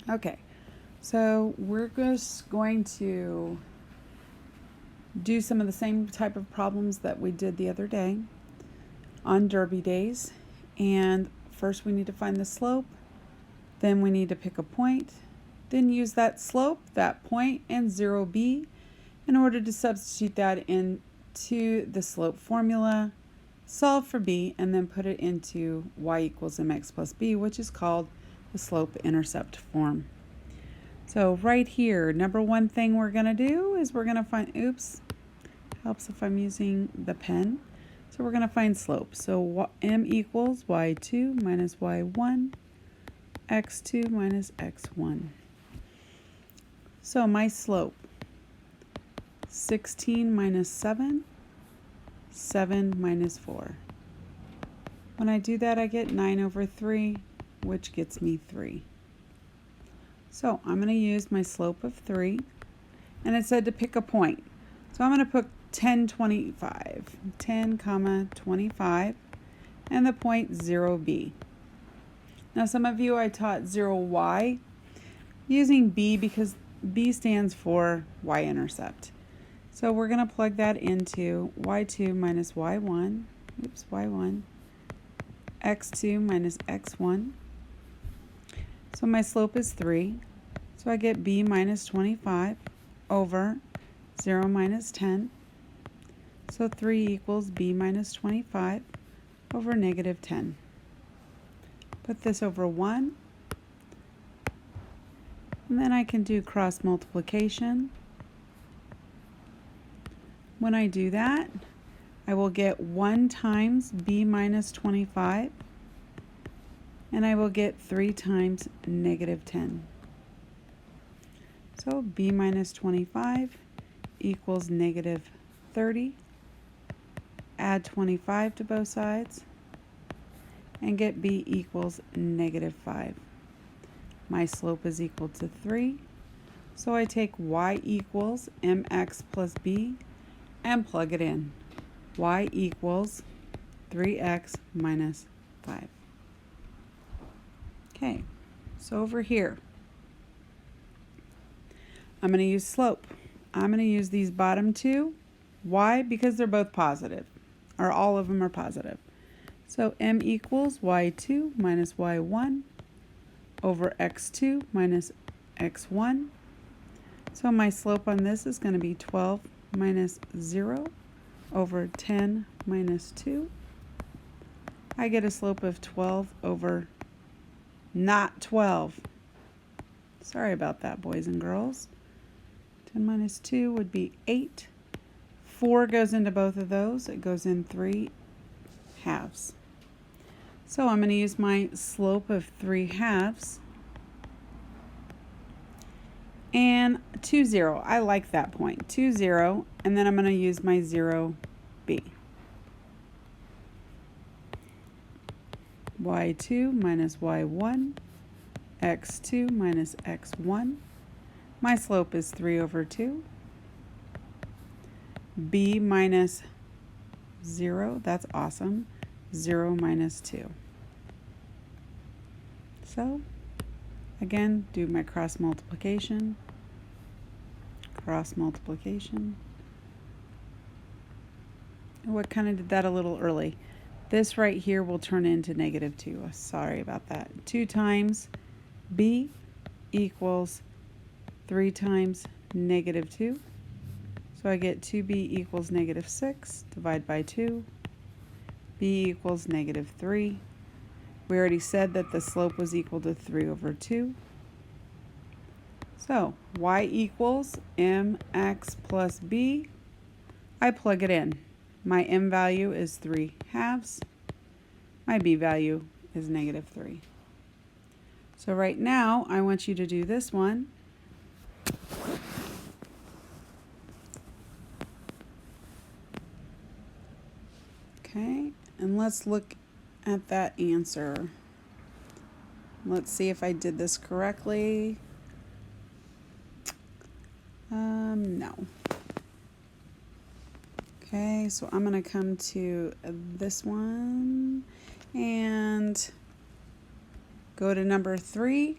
Okay, so we're just going to do some of the same type of problems that we did the other day on derby days. And first we need to find the slope, then we need to pick a point, then use that slope, that point, and 0b in order to substitute that into the slope formula, solve for b, and then put it into y equals mx plus b, which is called the slope-intercept form. So right here, number one thing we're going to do is we're going to find, helps if I'm using the pen. So we're going to find slope. So m equals y2 minus y1, x2 minus x1. So my slope, 16 minus 7, 7 minus 4. When I do that, I get 9 over 3, which gets me 3. So I'm going to use my slope of 3, and it said to pick a point. So I'm going to put 10, 25, 10, 25, and the point 0b. Now some of you I taught 0y using b because b stands for y-intercept. So we're going to plug that into y2 minus y1, y1, x2 minus x1. So my slope is 3. So I get b minus 25 over 0 minus 10. So 3 equals b minus 25 over negative 10. Put this over 1. And then I can do cross multiplication. When I do that, I will get 1 times b minus 25, and I will get 3 times negative 10. So b minus 25 equals negative 30. Add 25 to both sides, and get b equals negative 5. My slope is equal to 3, so I take y equals mx plus b and plug it in. Y equals 3x minus 5. Okay, so over here, I'm going to use slope. I'm going to use these bottom two. Why? Because they're both positive, or all of them are positive. So m equals y2 minus y1 over x2 minus x1. So my slope on this is going to be 12 minus 0 over 10 minus 2. I get a slope of 12 over not 12. Sorry about that, boys and girls. 10 minus 2 would be 8. 4 goes into both of those. It goes in 3 halves. So I'm going to use my slope of 3 halves. And 2, 0. I like that point. 2, 0. And then I'm going to use my 0b. y2 minus y1, x2 minus x1. My slope is 3 over 2. b minus 0, that's awesome. 0 minus 2. So, again, do my cross multiplication. Cross multiplication. Oh, I kind of did that a little early. This right here will turn into negative 2. Sorry about that. 2 times b equals 3 times negative 2. So I get 2b equals negative 6. Divide by 2. b equals negative 3. We already said that the slope was equal to 3 over 2. So y equals mx plus b. I plug it in. My m value is 3 halves. My b value is negative 3. So right now, I want you to do this one. Okay, and let's look at that answer. Let's see if I did this correctly. No. Okay, so I'm going to come to this one and go to number 3.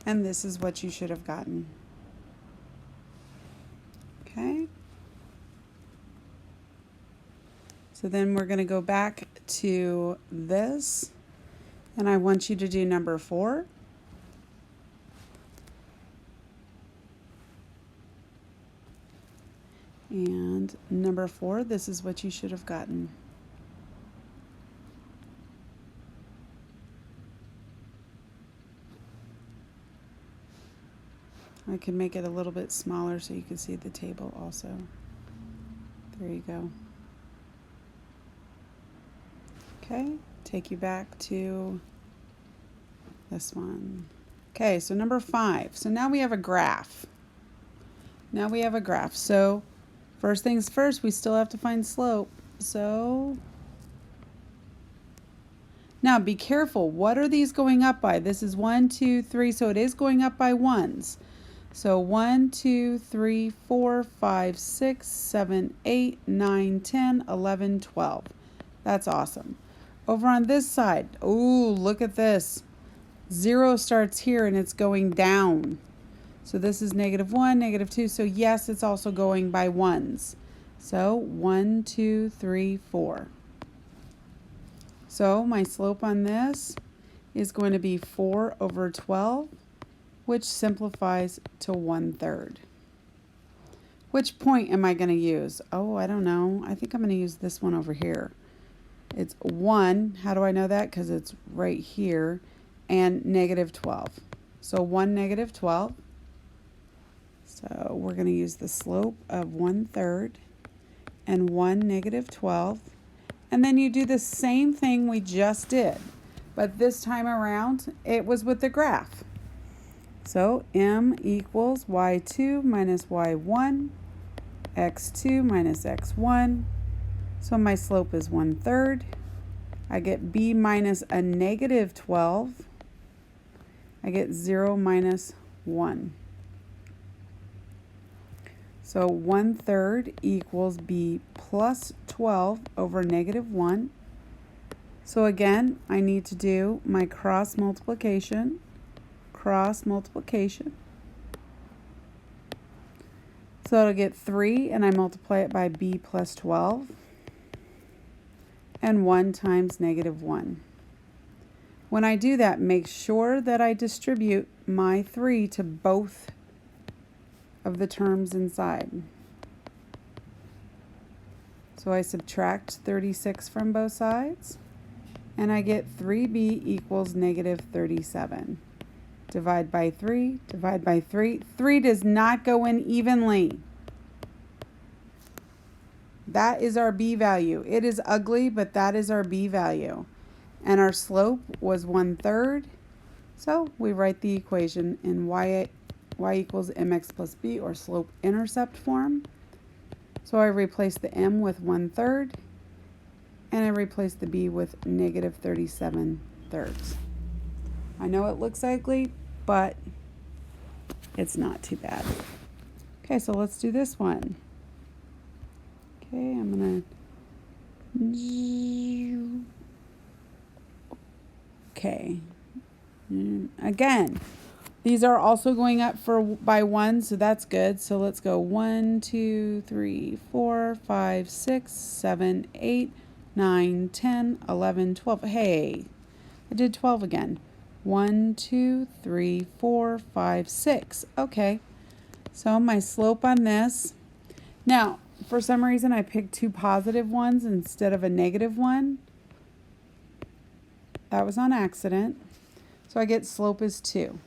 And this is what you should have gotten. Okay. So then we're going to go back to this, and I want you to do number 4. And number 4, this is what you should have gotten. I can make it a little bit smaller so you can see the table also. There you go. Okay, take you back to this one. Okay, so number 5. So now we have a graph. So first things first, we still have to find slope. So now be careful. What are these going up by? This is 1, 2, 3. So it is going up by ones. So 1, 2, 3, 4, 5, 6, 7, 8, 9, 10, 11, 12. That's awesome. Over on this side, ooh, look at this. 0 starts here and it's going down. So this is -1, -2. So yes, it's also going by ones. So 1, 2, 3, 4. So my slope on this is going to be 4 over 12, which simplifies to 1/3. Which point am I going to use? Oh, I don't know. I think I'm going to use this one over here. It's 1. How do I know that? Because it's right here. And -12. So 1, -12. So we're going to use the slope of 1/3 and 1, -12. And then you do the same thing we just did. But this time around, it was with the graph. So m equals y2 minus y1, x2 minus x1. So my slope is 1/3. I get b minus a -12. I get 0 minus 1. So 1/3 equals b plus 12 over -1. So again, I need to do my cross multiplication. So I'll get 3, and I multiply it by b plus 12. And 1 times -1. When I do that, make sure that I distribute my 3 to both of the terms inside. So I subtract 36 from both sides, and I get 3b equals -37. Divide by 3, divide by 3. 3 does not go in evenly. That is our b value. It is ugly, but that is our b value. And our slope was 1/3. So we write the equation in y equals mx plus b, or slope intercept form. So I replace the m with 1/3, and I replace the b with -37/3. I know it looks ugly, but it's not too bad. Okay, so let's do this one. Okay, I'm gonna. Okay. Again, these are also going up by 1, so that's good. So let's go 1, 2, 3, 4, 5, 6, 7, 8, 9, 10, 11, 12. Hey, I did 12 again. 1, 2, 3, 4, 5, 6. Okay, so my slope on this. Now, for some reason, I picked 2 positive ones instead of a -1. That was on accident. So I get slope is 2.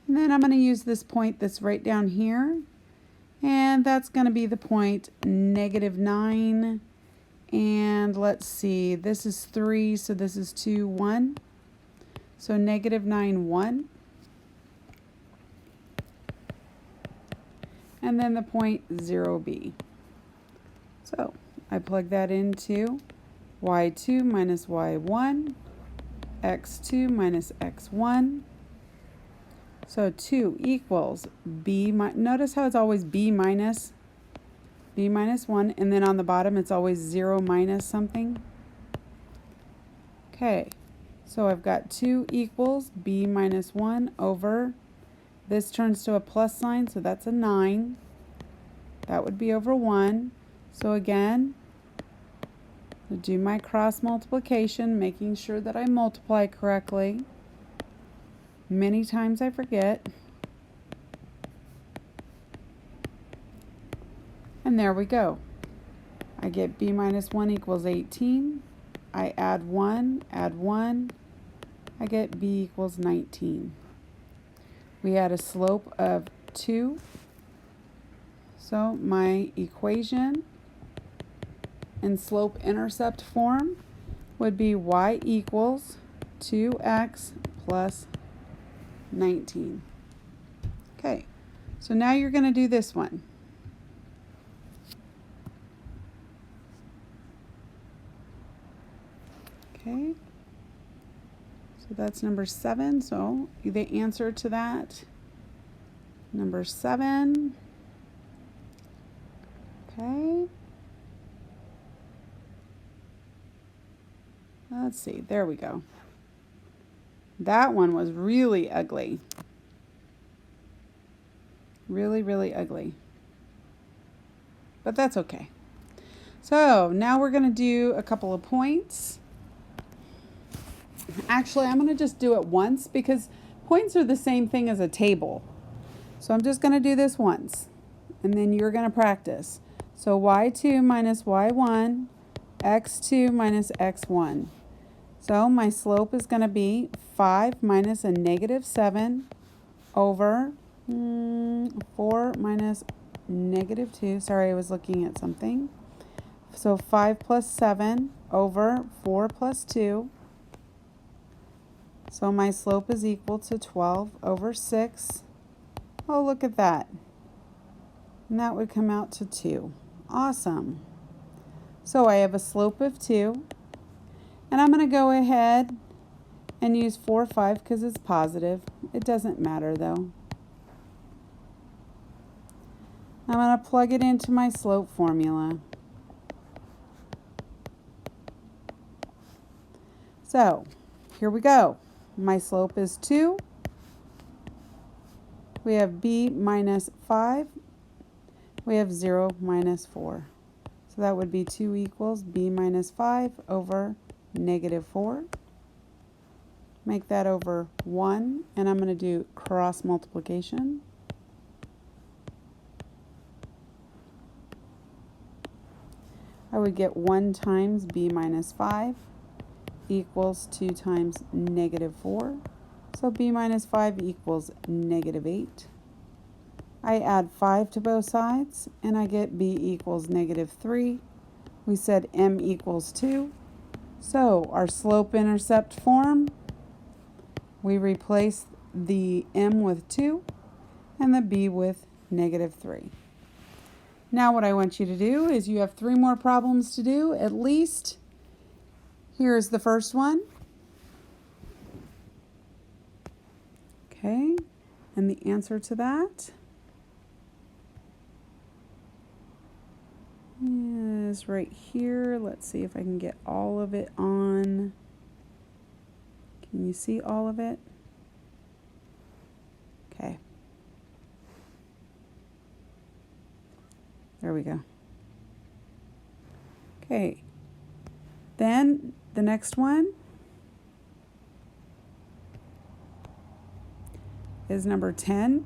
And then I'm going to use this point that's right down here. And that's going to be the point -9. And let's see, this is 3, so this is 2, 1. So -9, 1. And then the point 0b. So I plug that into y2 minus y1, x2 minus x1. So 2 equals b, notice how it's always b minus 1, and then on the bottom it's always 0 minus something. Okay, so I've got 2 equals b minus 1 over This turns to a plus sign, so that's a 9. That would be over 1. So again, do my cross multiplication, making sure that I multiply correctly. Many times I forget. And there we go. I get b minus 1 equals 18. I add 1, I get b equals 19. We had a slope of 2. So my equation in slope-intercept form would be y equals 2x plus 19. Okay, so now you're going to do this one. Okay, so that's number 7. So the answer to that, number 7. Okay. Let's see, there we go. That one was really ugly. Really, really ugly. But that's okay. So now we're going to do a couple of points. Actually, I'm going to just do it once because points are the same thing as a table. So I'm just going to do this once. And then you're going to practice. So y2 minus y1, x2 minus x1. So my slope is going to be 5 minus a negative 7 over 4 minus negative 2. Sorry, I was looking at something. So 5 plus 7 over 4 plus 2. So my slope is equal to 12 over 6. Oh, look at that. And that would come out to 2. Awesome. So I have a slope of 2. And I'm going to go ahead and use 4, 5 because it's positive. It doesn't matter though. I'm going to plug it into my slope formula. So here we go. My slope is 2. We have b minus 5. We have 0 minus 4. So that would be 2 equals b minus 5 over negative 4. Make that over 1, and I'm going to do cross multiplication. I would get 1 times b minus 5 equals 2 times negative 4. So b minus 5 equals negative 8. I add 5 to both sides, and I get b equals negative 3. We said m equals 2. So our slope-intercept form, we replace the m with 2 and the b with negative 3. Now what I want you to do is you have 3 more problems to do at least. Here's the first one. Okay, and the answer to that is right here. Let's see if I can get all of it on. Can you see all of it? Okay. There we go. Okay. Then the next one is number 10.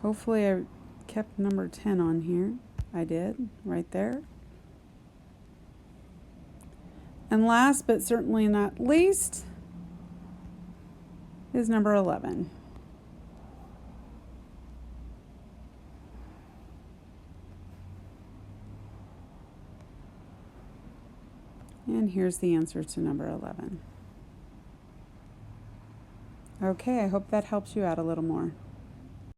Hopefully I kept number 10 on here. I did, right there. And last but certainly not least is number 11. And here's the answer to number 11. Okay, I hope that helps you out a little more.